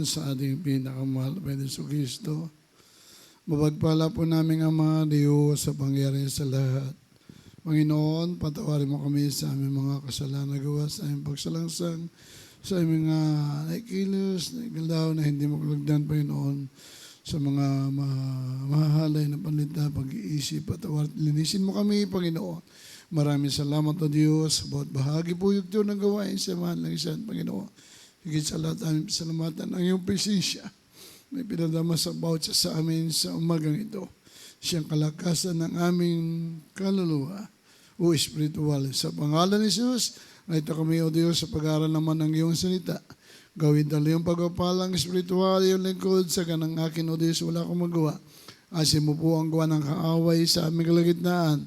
Panginoon, sa ating pinakamahal na Yesu Kristo. Mapagpala po namin Ama, Diyos, sa pangyari sa lahat. Panginoon, patawarin mo kami sa aming mga kasalanan na gawa, sa aming pagsalangsang, sa aming mga naikilos, naigalaw na hindi mo kalagdan, Panginoon, sa mga mahahalay na panlita, pag-iisip, patawar, linisin mo kami, Panginoon. Maraming salamat o Diyos, bawat bahagi po yung ito ng gawain sa mahal ng isang Panginoon. Higit sa lahat aming pasalamatan ang iyong presensya na pinadama sa bawat sa amin sa umagang ito. Siyang kalakasan ng aming kaluluwa o espiritual. Sa pangalan ni Jesus, na ito kami o Diyos sa pag-aaral naman ng iyong salita. Gawin dali yung pagpapalang espiritual, yung lingkod sa kanang akin o Diyos, wala akong magawa. Asin mo po ang gawa ng kaaway sa aming kalagitnaan.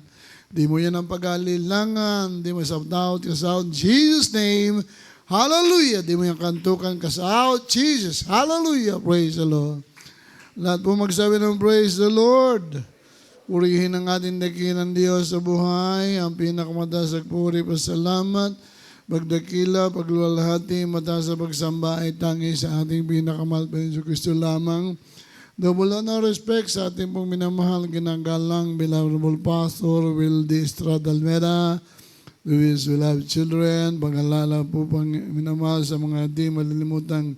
Di mo yan ang pag-alilangan, di mo self-doubt, kasout, Jesus' name, hallelujah. Di mo yung kantukan, kasout, Jesus, hallelujah, praise the Lord. Lahat po magsabi ng praise the Lord. Purihin ang ating dakilang Diyos sa buhay, ang pinakamataas at puri, pasalamat, pagdakila, pagluwalhati, mataas sa pagsamba ay tangi sa ating pinakamahal pa Yesu Kristo lamang. Double honor respect sa ating pong minamahal, ginagalang, beloved Pastor Wildy Estrada Almeda, Luis will have children, pag-alala po pang minamahal sa mga di malilimutang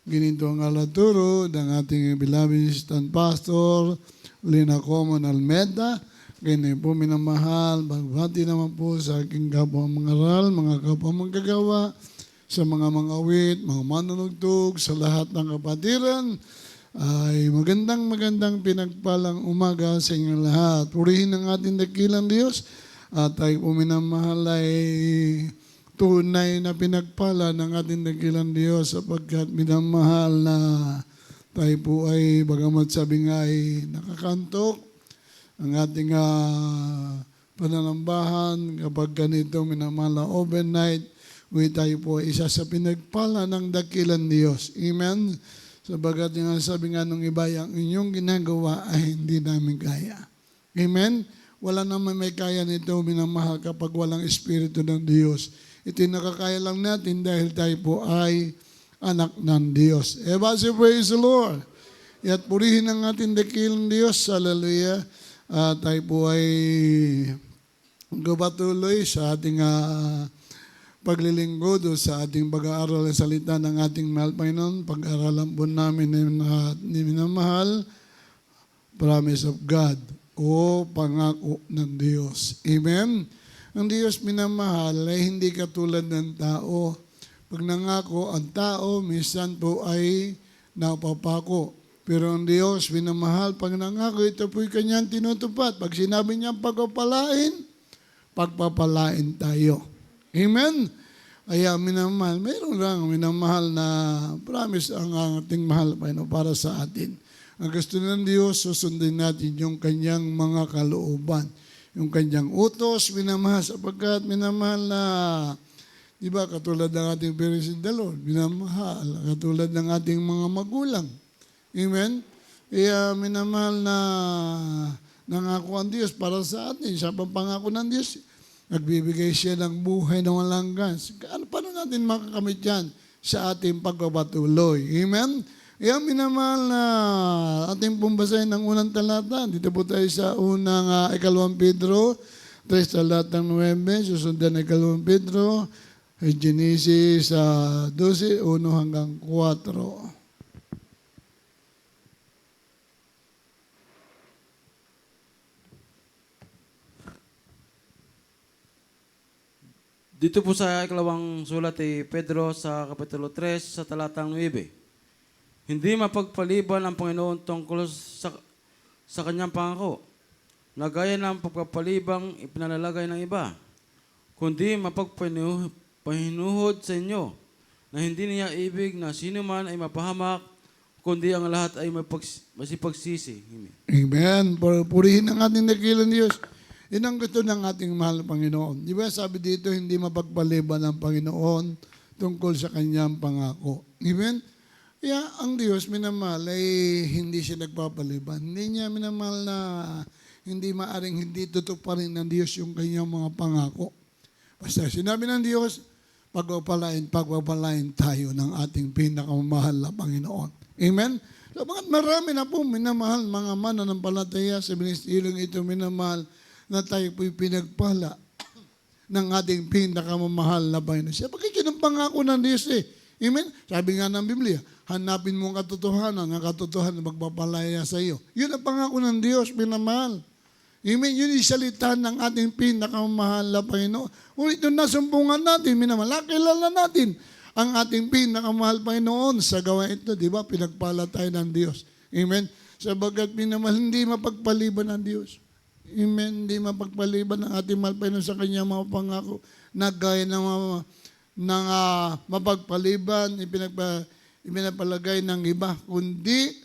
ginito ang alaturo ng ating beloved assistant pastor, Lina Common Almeda. Ganyan po minamahal, bagbati naman po sa aking kapwa mga aral, mga kapwa manggagawa, sa mga awit, mga manunugtog, sa lahat ng kapatiran, ay magandang pinagpalang umaga sa inyong lahat. Purihin ang ating dakilang Diyos at tayo po minamahal ay tunay na pinagpala ng ating dakilang Diyos sapagkat minamahal na tayo po ay bagamat sabi nga ay nakakantok ang ating pananambahan kapag ganito minamahal na overnight, tayo po ay isa sa pinagpala ng dakilang Diyos. Amen? Sabagat yung sabi nga nung iba, ang inyong ginagawa ay hindi namin kaya. Amen? Wala naman may kaya nito minamahal kapag walang Espiritu ng Diyos. Ito yung nakakaya lang natin dahil tayo po ay anak ng Diyos. Everybody praise the Lord. At purihin ang ating dakilang Diyos. Hallelujah. Tayo po ay gabatuloy sa ating paglilingkod o sa ating pag-aaral ng salita ng ating mahal Panginoon. Pag-aaralan po namin ni minamahal, promise of God o pangako ng Diyos. Amen? Ang Diyos minamahal ay hindi katulad ng tao. Pag nangako ang tao, minsan po ay napapako. Pero ang Diyos minamahal, pag nangako, ito po'y kanyang tinutupad. Pag sinabi niya pagpapalain tayo. Amen? Kaya minamahal, mayroon lang minamahal na promise ang ating mahal para sa atin. Ang gusto ng Diyos, susundin natin yung kanyang mga kalooban. Yung kanyang utos, minamahal sapagkat minamahal na, di ba, katulad ng ating parents in the Lord, minamahal, katulad ng ating mga magulang. Amen? Kaya minamahal na nangako ang Diyos para sa atin. Sa pangako ng Diyos, nagbibigay siya ng buhay na walang gas. Paano natin makakamit yan sa ating pagpapatuloy? Amen? Kaya minamahal na ating pumbasahin ng unang talata. Dito po tayo sa unang 2 Pedro, 3 talatang 9, susundan ng 2 Pedro, Genesis 12, 1 hanggang 4. Dito po sa ikalawang sulat ni Pedro sa Kapitulo 3 sa talatang 9. Hindi mapagpaliban ang Panginoon tungkol sa kanyang pangako, na gaya ng pagpapalibang ipinalalagay ng iba, kundi mapagpahinuhod sa inyo, na hindi niya ibig na sino man ay mapahamak, kundi ang lahat ay masipagsisi. Amen. Purihin ang ating dakilang Diyos. Yun ang gusto ng ating mahal Panginoon. Di ba sabi dito, hindi mapagpaliban ang Panginoon tungkol sa kanyang pangako. Amen? Kaya ang Diyos minamahal ay hindi siya nagpapaliban. Hindi niya minamahal na hindi maaring hindi tutuparin ng Diyos yung kanyang mga pangako. Basta sinabi ng Diyos, pagpapalain tayo ng ating pinakamamahal na Panginoon. Amen? Sabagat marami na po minamahal mga mananampalataya sa ministeryong ito, minamahal na tayo po'y pinagpala ng ating pinakamamahal na Panginoon. Bakit yun ang pangako ng Diyos eh? Amen? Sabi nga ng Biblia, hanapin mo ang katotohanan magpapalaya sa iyo. Yun ang pangako ng Diyos, minamahal. Amen? Yun yung salita ng ating pinakamamahal na Panginoon. Ngunit nung nasumpungan natin, minamahal, kilala natin ang ating pinakamahal Panginoon sa gawa ito. Di ba? Pinagpala tayo ng Diyos. Amen? Sabagat minamahal, hindi mapagpaliban ng Diyos. Amen. Hindi mapagpaliban ng ating mahal Panginoon sa kanya mga pangako na gaya ng mapagpaliban, ipinapalagay ng iba, kundi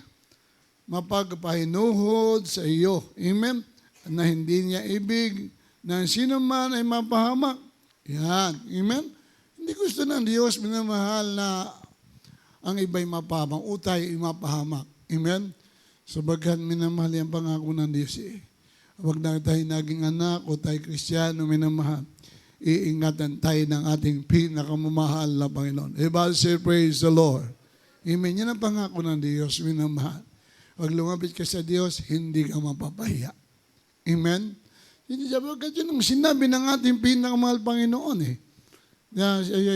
mapagpahinuhod sa iyo. Amen. Na hindi niya ibig na sino man ay mapahamak. Yan. Amen. Hindi gusto ng Diyos minamahal na ang iba'y mapahamak o tayo ay mapahamak. Amen. Sabagat minamahal yung pangako ng Diyos eh. Huwag na tayo naging anak o tayo Kristiyano, minamahal. Iingatan tayo ng ating pinakamamahal na Panginoon. Everybody say, praise the Lord. Amen. Yan ang pangako ng Diyos, minamahal. Huwag lumapit ka sa Diyos, hindi ka mapapahiya. Amen. Hindi sabi, kasi nung sinabi ng ating pinakamahal Panginoon eh.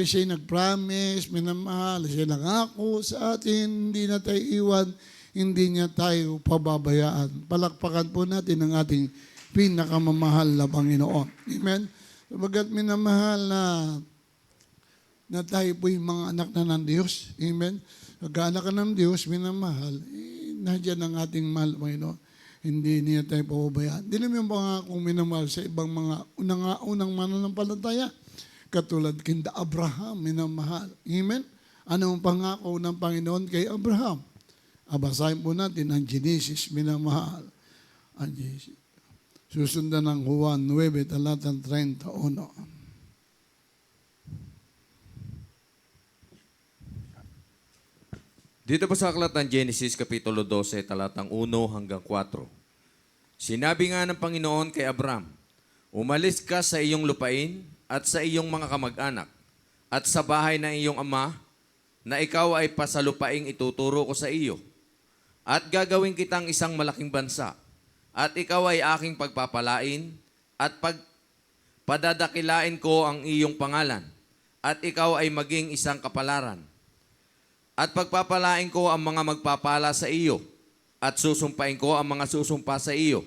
Siya nag-promise, minamahal, siya nangako sa atin, hindi na tayo iwan, hindi niya tayo pababayaan. Palakpakan po natin ang ating pinakamamahal na Panginoon. Amen? Sabagat minamahal na tayo po yung mga anak na ng Diyos. Amen? Pagka-anak ka ng Diyos, minamahal, nandiyan ang ating mahal, Panginoon. Hindi niya tayo pababayaan. Hindi naman yung pangakong minamahal sa ibang mga unang mananampalataya. Katulad kinda Abraham, minamahal. Amen? Ano ang pangako ng Panginoon kay Abraham? Basahin po natin ang Genesis, minamahal. Ang Genesis. Susundan ng Juan 9, talatang 31. Dito po sa aklat ng Genesis, Kapitulo 12, talatang 1 hanggang 4. Sinabi nga ng Panginoon kay Abram, umalis ka sa iyong lupain at sa iyong mga kamag-anak at sa bahay ng iyong ama na ikaw ay pasalupaing ituturo ko sa iyo. At gagawin kitang isang malaking bansa. At ikaw ay aking pagpapalain at padadakilain ko ang iyong pangalan. At ikaw ay maging isang kapalaran. At pagpapalain ko ang mga magpapala sa iyo. At susumpain ko ang mga susumpa sa iyo.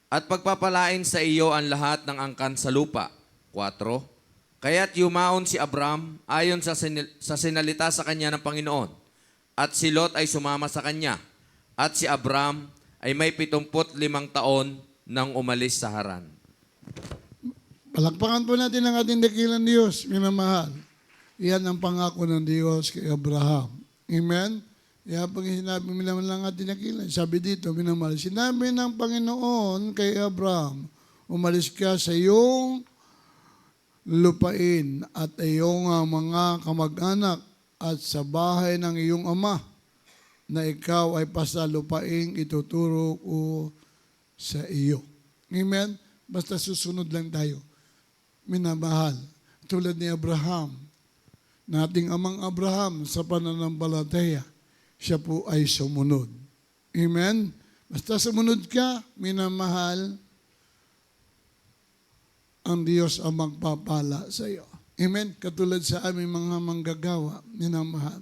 At pagpapalain sa iyo ang lahat ng angkan sa lupa. 4. Kaya't yumaon si Abram ayon sa sinalita sa kanya ng Panginoon. At si Lot ay sumama sa kanya. At si Abram ay may 75 taon nang umalis sa Haran. Palakpakan po natin ang ating dakilang Diyos, minamahal. Iyan ang pangako ng Diyos kay Abraham. Amen? Kaya pag sinabi mo naman lang ating dakilang, sabi dito, minamahal, sinabi ng Panginoon kay Abraham, umalis ka sa iyong lupain at iyong mga kamag-anak at sa bahay ng iyong ama na ikaw ay pasalupaing ituturo ko sa iyo. Amen? Basta susunod lang tayo. Minamahal. Tulad ni Abraham, nating amang Abraham sa pananampalataya, siya po ay sumunod. Amen? Basta sumunod ka, minamahal, ang Diyos ang magpapala sa iyo. Amen? Katulad sa aming mga manggagawa, minamahal.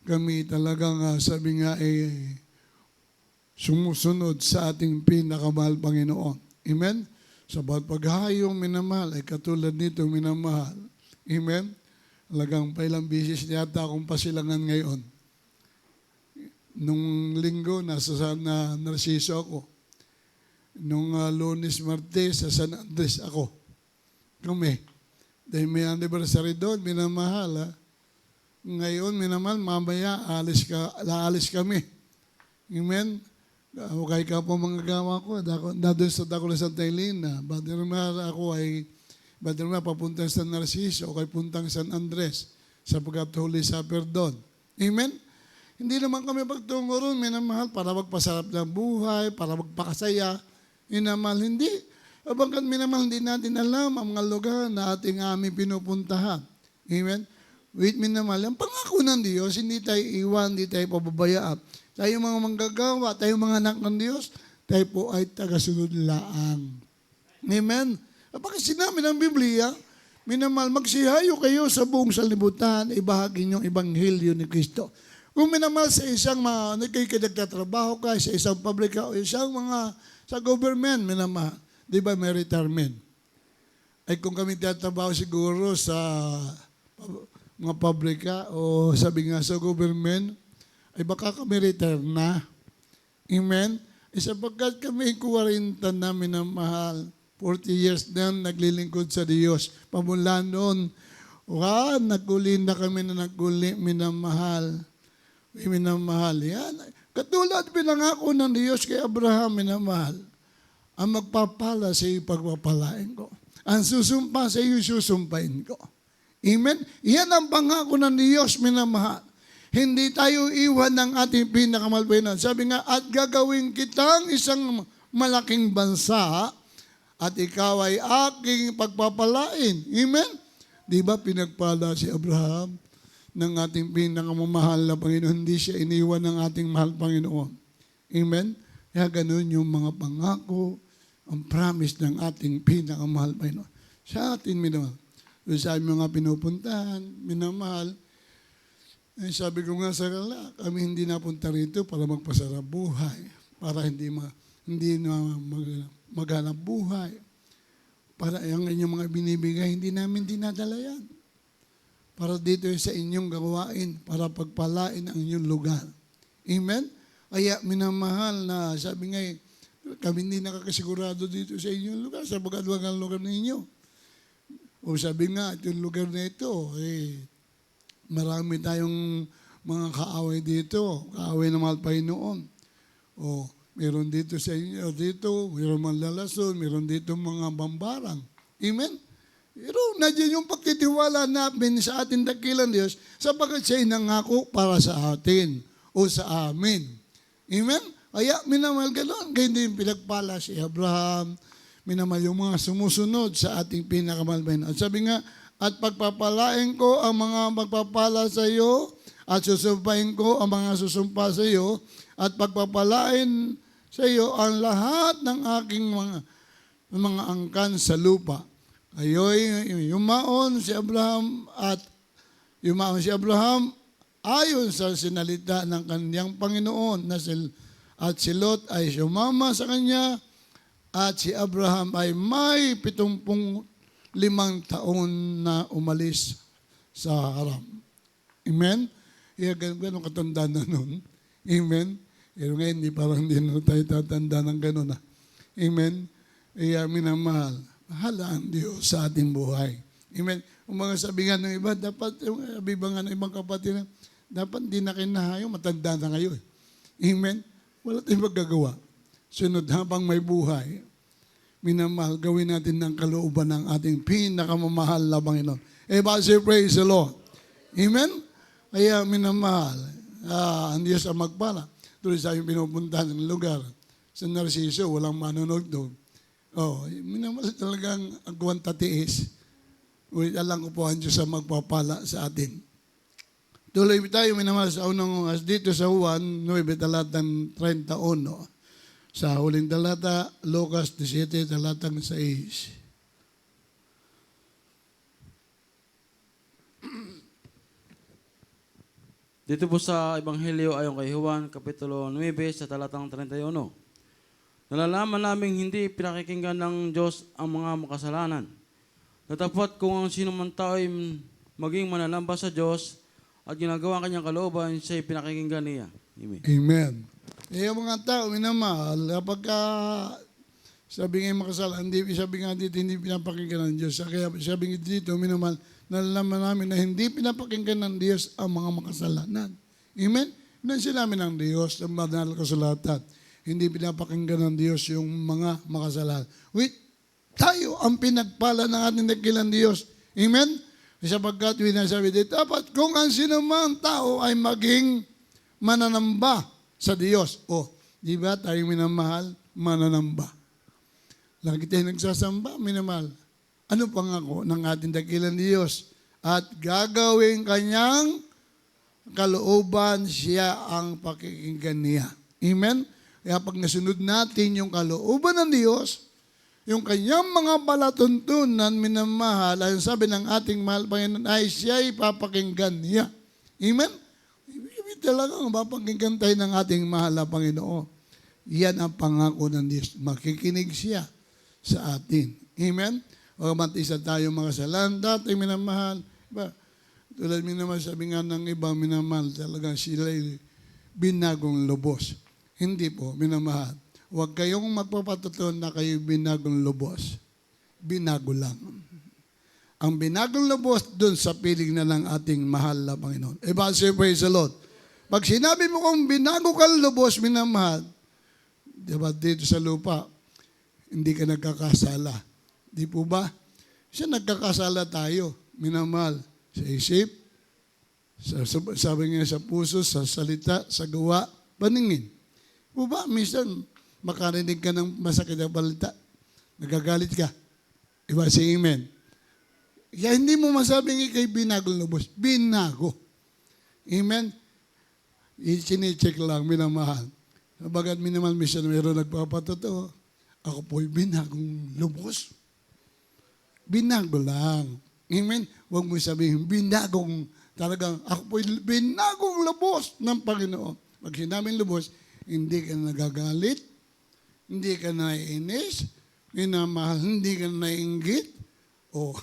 Kami talagang sabi nga sumusunod sa ating pinakamahal Panginoon. Amen? Sa bawat paghayong minamahal ay katulad nito minamahal. Amen? Talagang pailang bisis yata akong pasilangan ngayon. Nung linggo, nasa Narciso ako. Nung Lunes, Martes, sa San Andres ako. Kami. Dahil may anniversary doon, minamahal Ngayon, minamahal, mamaya, aalis kami. Amen? Kaya ka po mga gawa ko, doon sa Dacola Santa Elena, Baderma papuntang San Narciso, o kay puntang San Andres, sapagkat Holy Supper doon. Amen? Hindi naman kami pagtungo ron, minamahal, para magpasarap ng buhay, para magpakasaya. Minamahal, hindi. Abangkat minamahal, hindi natin alam ang mga lugar na ating aming pinupuntahan. Amen? Wait, minamahal. Ang pangako ng Diyos, hindi tayo iwan, hindi tayo pababayaan. Tayo mga manggagawa, tayo mga anak ng Diyos, tayo po ay tagasunod laang. Amen? Bakit sinabi ng Biblia, minamahal, magsihayo kayo sa buong sanlibutan, ibahagi niyong ebanghelyo ni Kristo. Kung minamahal sa isang nagkikidagtatrabaho ka, sa isang pabrika, o isang sa government, minamahal, di ba may retirement? Ay kung kami tatrabaho siguro sa mga pabrika o sabi nga sa government, ay baka kami retire na. Amen? Sapagkat kami 40 na minamahal, 40 years na naglilingkod sa Diyos. Pamula noon, naguli na kami na naguli, minamahal. Minamahal. Yan. Katulad pinangako ng Diyos kay Abraham, minamahal. Ang magpapala sa iyo, pagpapalain ko. Ang susumpa sa iyo, susumpain ko. Amen? Yan ang pangako ng Diyos, minamahal. Hindi tayo iwan ng ating pinakamalpinan. Sabi nga, at gagawin kitang isang malaking bansa at ikaw ay aking pagpapalain. Amen? Di ba pinagpala si Abraham ng ating pinakamamahal na Panginoon? Hindi siya iniwan ng ating mahal Panginoon. Amen? Kaya ganun yung mga pangako, ang promise ng ating pinakamahal Panginoon. Sa atin, minamahal. Doon sa aming mga pinupuntahan, minamahal, sabi ko nga sa kanila, kami hindi napunta rito para magpasarap buhay, para hindi maghanap buhay, para ang inyong mga binibigay, hindi namin dinadala yan. Para dito sa inyong gawain, para pagpalain ang inyong lugar. Amen? Kaya minamahal na, sabi nga, kami hindi nakakasigurado dito sa inyong lugar, sa bagat-bagang lugar ninyo. O sabi nga, itong lugar na ito, marami tayong mga kaaway dito, kaaway ng mahal Panginoon. O, meron dito sa inyo, dito, meron manlalason, meron dito mga bambarang. Amen? Pero nandiyan yung pagtitiwala namin sa ating dakilang Diyos sapagkat siya nangako para sa atin o sa amin. Amen? Kaya minamahal ganoon, kaya hindi pinagpala si Abraham, minamahal yung mga sumusunod sa ating pinakamahal Panginoon. At sabi nga, at pagpapalain ko ang mga magpapala sa iyo, at susumpain ko ang mga susumpa sa iyo, at pagpapalain sa iyo ang lahat ng aking mga angkan sa lupa. Ayo'y yumaon si Abraham ayon sa sinalita ng kanyang Panginoon at si Lot ay sumama sa kanya at si Abraham ay may 75 taon na umalis sa Haram. Amen? Ganun katanda na nun. Amen? Pero ngayon, parang hindi na tayo tatanda ng ganun. Amen? Minamahal. Mahala ang Diyos sa ating buhay. Amen? Kung mga sabi nga ng iba, dapat, sabi ba nga ng ibang kapatid, dapat di na kinahayo, matanda na ngayon. Amen? Wala tayong magagawa. Sunod habang may buhay, minamahal, gawin natin ng kalooban ng ating pinakamamahal na Panginoon. Basi, praise the Lord. Amen? Kaya minamahal, ang Diyos ang magpala. Tuloy sa aming pinupuntahan ng lugar, sa Narciso, walang manonood doon. Minamahal talagang agwan tatiis. Alam ko po ang Diyos ang magpapala sa atin. Tuloy tayo minamahal sa unang dito sa Juan 9, talatang 31. Sa huling talata, Lucas 17, talatang 6. Dito po sa Ebanghelyo ayon kay Juan, Kapitulo 9, sa talatang 31. Nalalaman namin hindi pinakikinggan ng Diyos ang mga makasalanan. Natapat kung ang sino man tao ay maging manalamba sa Diyos at ginagawa ang kanyang kalooban, siya'y pinakikinggan niya. Amen. Amen. Yung mga tao, minamahal, kapag sabi nga makasalanan, sabi nga dito, hindi pinapakinggan ng Diyos. Kaya sabi nga dito, minamahal, nalalaman namin na hindi pinapakinggan ng Diyos ang mga makasalanan. Amen? Yan sinabi ng Diyos, ang banal kasulatan. Hindi pinapakinggan ng Diyos yung mga makasalanan. Wait, tayo ang pinagpala ng ating dakilang Diyos. Amen? Sapagkat winasabi dito, dapat kung ang sinumang tao ay maging mananamba sa Diyos. Di ba tayong minamahal, mananamba. Lagi tayo nagsasamba, minamahal. Ano pangako ng ating dakilang Diyos? at gagawin kanyang kalooban, siya ang pakikinggan niya. Amen? Kaya pag nasunod natin yung kalooban ng Diyos, yung kanyang mga palatuntunan, minamahal, ang sabi ng ating mahal Panginoon ay siya ipapakinggan niya. Amen? Ibig talagang mapakinggan tayo ng ating mahal na Panginoon. Yan ang pangako ng Diyos. Makikinig siya sa atin. Amen? O matisa tayo mga salan, dati minamahal. Diba? Tulad minamahal, sabi nga ng iba, minamahal talaga sila'y binagong lubos. Hindi po, minamahal. Huwag kayong magpapatutunan na kayo binagong lubos. Binago lang. Ang binagong lubos doon sa piling na ng ating mahal na Panginoon. Praise the Lord. Pag sinabi mo kung binago ka lubos, minamahal, diba dito sa lupa, hindi ka nagkakasala. Di po ba? Siya nagkakasala tayo, minamahal, sa isip, sabi nga sa puso, sa salita, sa gawa, paningin. Po ba? Minsan, makarinig ka ng masakit na balita, nagagalit ka. Iba si amen. Kaya hindi mo masabing ikay binagong lubos. Binago. Amen? Sinicheck lang, minamahal. Sabagat minamahal, minsan mayroon nagpapatotoo. Ako po'y binagong lubos. Binago lang. Amen? Huwag mo sabihin, binagong, talagang, ako po'y binagong lubos ng Panginoon. Pag sinabing lubos, hindi ka nagagalit, hindi ka naiinis, minamahal, hindi ka naiinggit. O,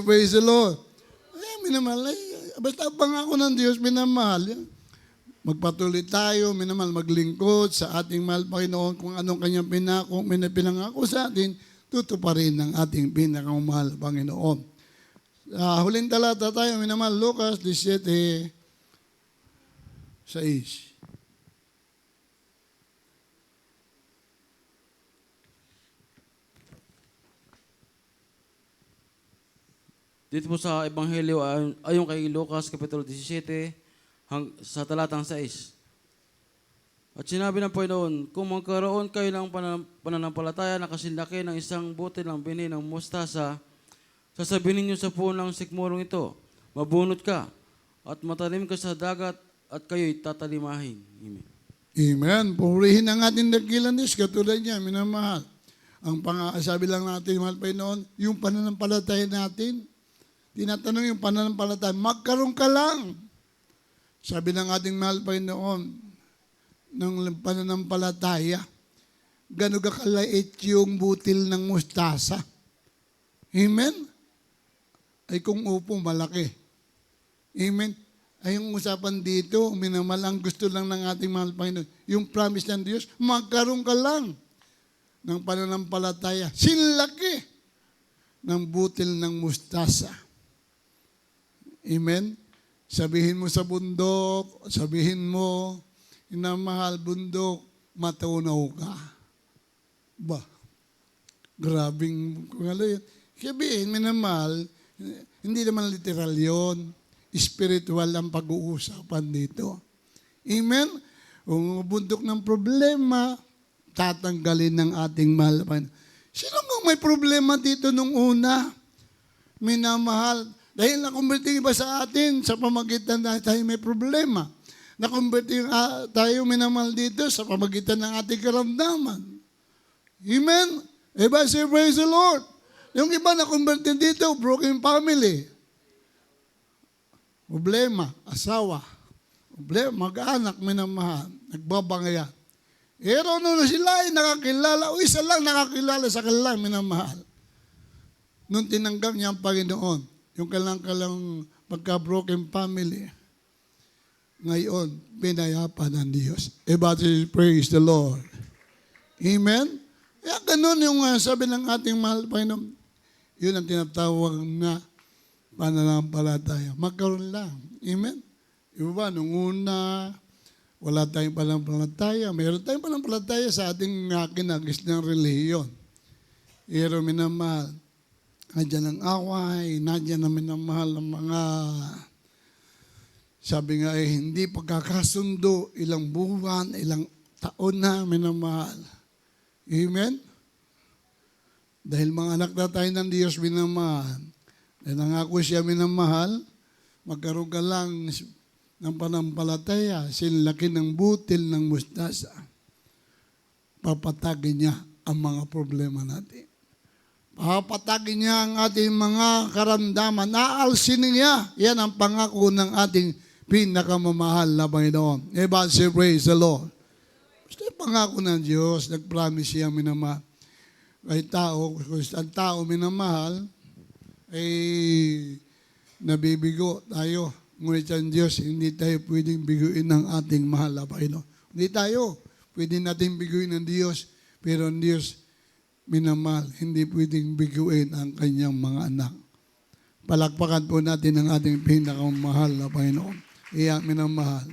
praise the Lord. Minamahal, basta pangako ng Diyos, minamahal. Magpatuloy tayo, minamahal, maglingkod sa ating mahal Panginoon kung anong kanyang pinangako sa atin, tutuparin ng ating pinakamahal Panginoon. Huling talata tayo, minamahal, Lucas 17:6. Dito po sa Ebanghelyo, ayon kay Lucas, Kapitulo 17, sa talatang 6. At sinabi ng Panginoon, kung magkaroon kayo ng pananampalataya na kasindaki ng isang butil ng bini ng mustasa, sasabihin ninyo sa punang sikmurong ito, mabunot ka, at matalim ka sa dagat, at kayo'y tatalimahin. Amen. Amen. Purihin ang ating dakilan Diyos, katulad niya, minamahal. Ang sabi lang natin, mahal Panginoon, yung pananampalataya natin, tinatanong yung pananampalataya, magkaroon ka lang. Sabi ng ating mahal Panginoon, ng pananampalataya, gano'n kalait yung butil ng mustasa. Amen? Ay kung upo, malaki. Amen? Ay yung usapan dito, minamahal, ang gusto lang ng ating mahal Panginoon, yung promise ng Diyos, magkaroon ka lang ng pananampalataya. Sinlaki ng butil ng mustasa. Amen? Sabihin mo sa bundok, sabihin mo, inamahal bundok, matunaw ka. Ba? Grabing kung ano yun. Sabihin, minamahal, hindi naman literal yun. Spiritual ang pag-uusapan dito. Amen? Kung bundok ng problema, tatanggalin ng ating mahal. Sino kung may problema dito nung una? Minamahal, dahil nakumberte iba sa atin sa pamagitan na tayo may problema. Nakumberte tayo minamahal dito sa pamagitan ng ating karamdaman. Amen? Iba say praise the Lord. Yung iba nakumberte dito, broken family. Problema, asawa. Problema, mag-anak, minamahal. Nagbabangaya. Pero nung sila ay nakakilala, o isa lang nakakilala sa kanilang minamahal. Nung tinanggap niya ang Panginoon, yung kalang pagka-broken family, ngayon, pinayapa ng Diyos. Praise the Lord. Amen? Kaya ganun yung sabi ng ating mahal Panginoon, yun ang tinatawag na pananampalataya. Magkaroon lang. Amen? Iba ba, nung una, wala tayong pananampalataya. Mayroon tayong pananampalataya sa ating kinagis ng relihiyon. Pero minamahal, nandiyan ang away, nandiyan na minamahal ng mga, sabi nga hindi pagkakasundo, ilang buwan, ilang taon na minamahal. Amen? Dahil mga anak na tayo ng Diyos minamahal, nangako siya minamahal, magkaroon ka lang ng panampalataya, sinlaki ng butil ng mustasa, papatagin niya ang mga problema natin. Papatagin niya ang ating mga karamdaman. Naalsin niya. Yan ang pangako ng ating pinakamamahal na Panginoon. Everybody say, praise the Lord. Gusto yung pangako ng Diyos, nag-promise siya minamahal. Kay tao, kung ang tao minamahal, ay nabibigo tayo. Ngunit ang Diyos, hindi tayo pwedeng biguin ng ating mahal na Panginoon. Hindi tayo. Pwede natin biguin ng Diyos, pero ang Diyos, minamahal, hindi pwedeng biguin ang kanyang mga anak. Palakpakan po natin ang ating pinakamahal na Panginoon. Iya, minamahal.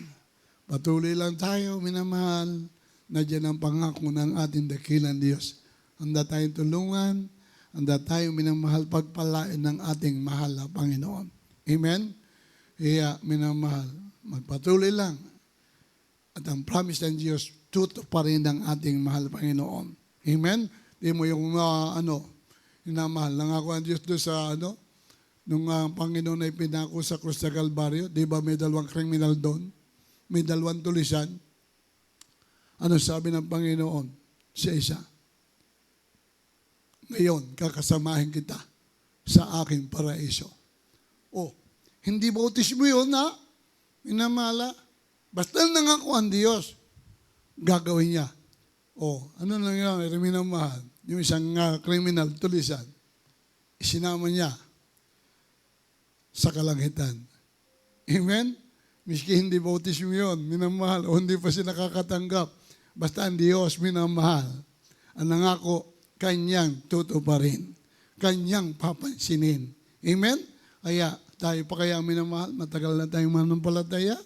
Patuloy lang tayo, minamahal. Nandiyan ang pangako ng ating dakilang Diyos. Handa tayong tulungan, handa tayong minamahal pagpalain ng ating mahal na Panginoon. Amen? Iya, minamahal. Magpatuloy lang. At ang promise ng Diyos, tuto pa rin ang ating mahal na Panginoon. Amen? Di mo yung hinamahal. Nangako ang Diyos doon sa nung Panginoon ay pinako sa Cruz de Calvario. Di ba may dalawang kriminal doon? May dalawang tulisan. Ano sabi ng Panginoon sa isa? Ngayon, kakasamahin kita sa aking paraiso. Oh, hindi bautismo yun, ha? Minamala. Basta nangako ang Diyos, gagawin niya. Oh, ano lang yun, minamahal. Yung isang criminal, tulisan, isinama niya sa kalangitan. Amen? Miski hindi bautismo yun, minamahal, o hindi pa siya nakakatanggap. Basta ang Diyos, minamahal. Ang nangako, kanyang tutuparin. Kanyang papansinin. Amen? Kaya, tayo pa kaya minamahal, matagal na tayong manampalataya,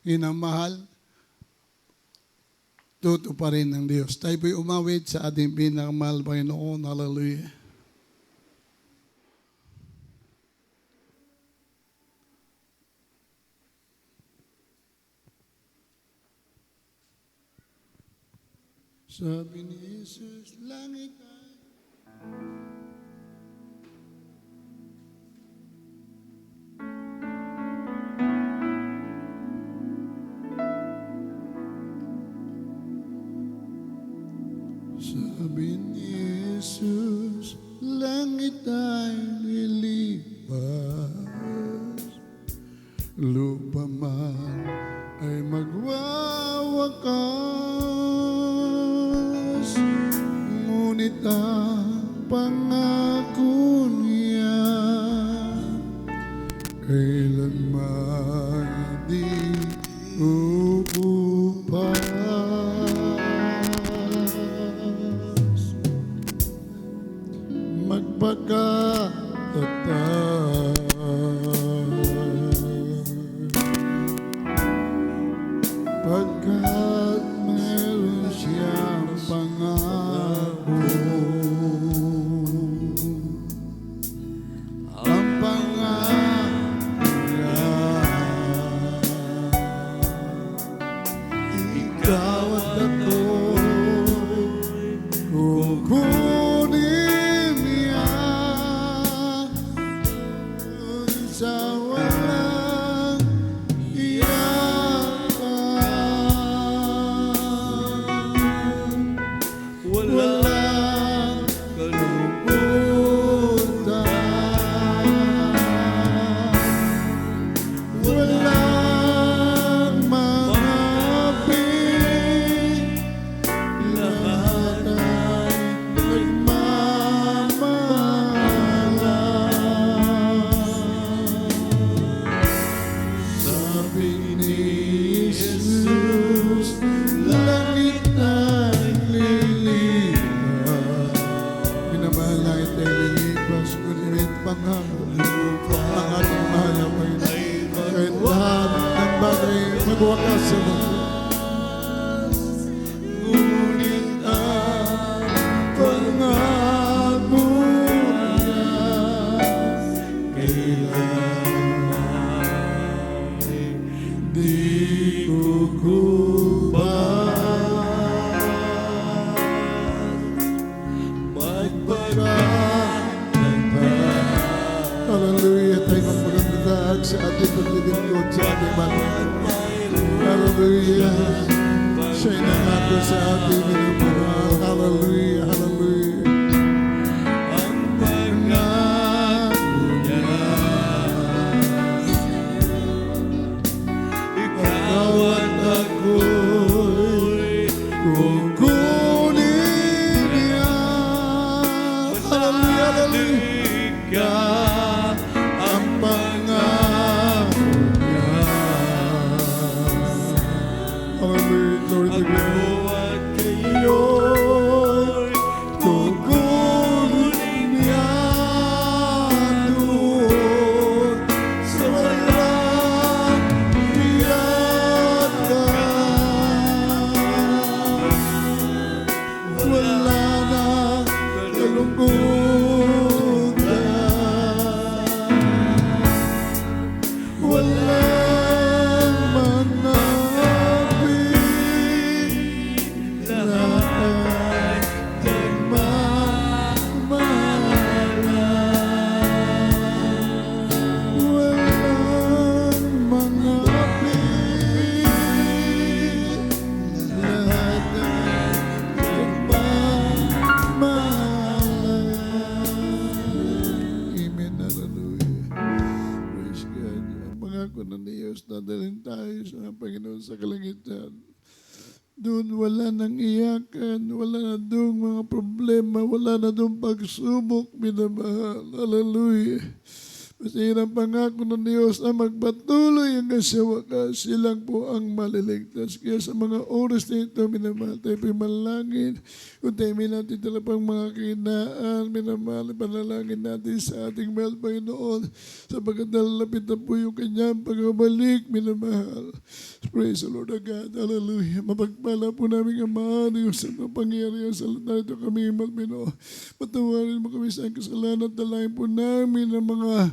minamahal, tutuparin ng Diyos. Tayo po'y umawit sa ating pinakamahal Panginoon. Hallelujah. Sabi ni Jesus, langit ay sabi ni Jesus, langit ay lilipas, lupa man ay magwawakas, ngunit ang pangako niya kailanman di uupas. Magpakatatag, pagkat meron siyang pangako. Ang pangako niya, ikaw at ako'y kukunin niya sa walang iyakan. Walang kalungkutan, walang mangapit, lahat ay nagmamahalan. Sabi ni Jesus, langit ay lilipas. Minamahal langit ay lilipas, ngunit pangako ang ating mahal na Panginoon. Kahit lahat ng bagay magwakas sa mundo, ngunit ang pangako niya kailanman di kukupas. Magpakatatag, paglilingkod sa ating Panginoon. Hallelujah. Siya'y nangako sa ating minamahal. Hallelujah, hallelujah. Ang pangako niya, ikaw at ako'y kukunin niya. Hallelujah, hallelujah. Ang pangako niya. Hallelujah, glory to God. Kayo'y kukunin niya doon sa walang hirapan. Wala na kalungkutan. Walang manapit. Lahat nagmamahalan. Walang manapit. Lahat nagmamahalan. Amen. Hallelujah. Praise God. Ang pangako ng Diyos, dadalhin tayo sa Panginoon sa kalangitan. Doon wala nang iyakan, wala na doon mga problema, wala na doon pagsubok, minamahal. Hallelujah. Kasi ang pangako ng Diyos na magpatuloy hanggang sa wakas, silang po ang maliligtas. Kaya sa mga oras na ito, minamahal, tayo pimalangin. Kung tayo may natin talapang mga kinaan, minamahal, panalangin natin sa ating mahal Panginoon. Sapagkat nalalapit na po yung kanyang pagbabalik, minamahal. Praise the Lord of God. Hallelujah. Mapagpala po namin ang mahal yung sa mga pangyayarihan sa lahat ito kami, mahal Panginoon. Patawarin mo kami sa kasalanan at dalayan po namin ang mga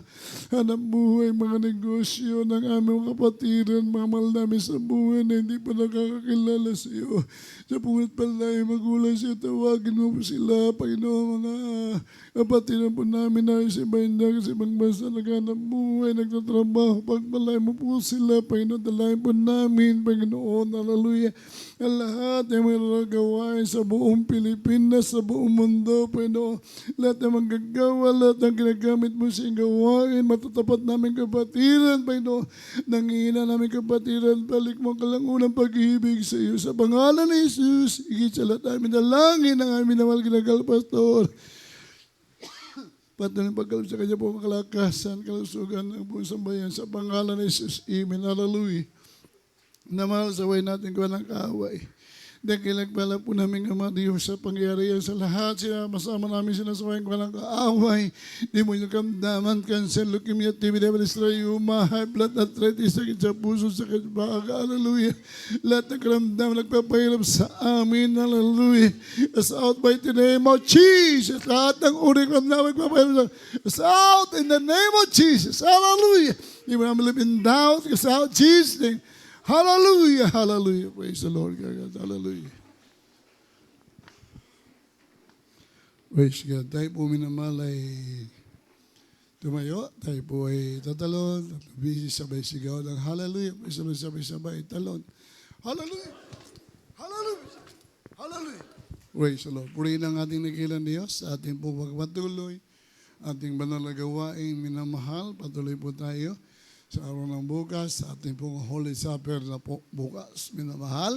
hanap buhay, mga negosyo ng aming mga kapatiran, mga mahal namin sa buhay na hindi pa nakakakilala sa iyo. Sa pungat pala yung magulang siya, tawagin mo po sila, Panginoon, mga kapatiran po namin na sa ibang sa ibang bansa, naghanap buhay, nagtatrabaho, pagpalay mo po sila, Panginoon, dalayan po namin, Panginoon, hallelujah. Ang lahat ay may nagawain sa buong Pilipinas, sa buong mundo, Panginoon. Lahat ng manggagawa, lahat ng ginagamit mo sa gawain, matatapat namin kapatiran, Panginoon. Nangihina namin kapatiran, balik mo kalang unang pag-ibig sa iyo. Sa pangalan ni Jesus, higit sa lahat namin dalangin ang aming nawal ginagal, Pastor. Patuloy pagkalap sa kanya po makalakasan, kalusugan ng buong sambayan. Sa pangalan ni Jesus, amen. Hallelujah. Namahal sa way natin ko ng kaaway. Dahil nagpala po namin ang mga Diyos sa pangyarihan sa lahat. Masama namin sinasawayin ko ng kaaway. Di mo yung kamdaman, cancer, leukemia, TB, diabetes, rheuma, high blood, arthritis, sakit sa puso, sakit sa baga. Hallelujah. Lahat ng karamdaman nagpapahirap sa amin. Hallelujah. As out by the name of Jesus. Lahat ng uri karamdaman nagpapahirap sa out in the name of Jesus. Hallelujah. Di mo namin live in doubt. As out Jesus' name. Hallelujah, hallelujah. Praise the Lord, God. Hallelujah. Praise God. Tayo po minamahal ay tumayo. Tayo po ay tatalon. Busy sabay sigaw ng hallelujah. Praise the Lord, sabay talon. Hallelujah. Hallelujah. Hallelujah. Praise the Lord. Purihin ang ating nakilang Diyos. Ating po pagpatuloy. Ating banal na gawain minamahal. Patuloy po tayo sa araw ng bukas, sa ating pong Holy Supper na po bukas, minamahal.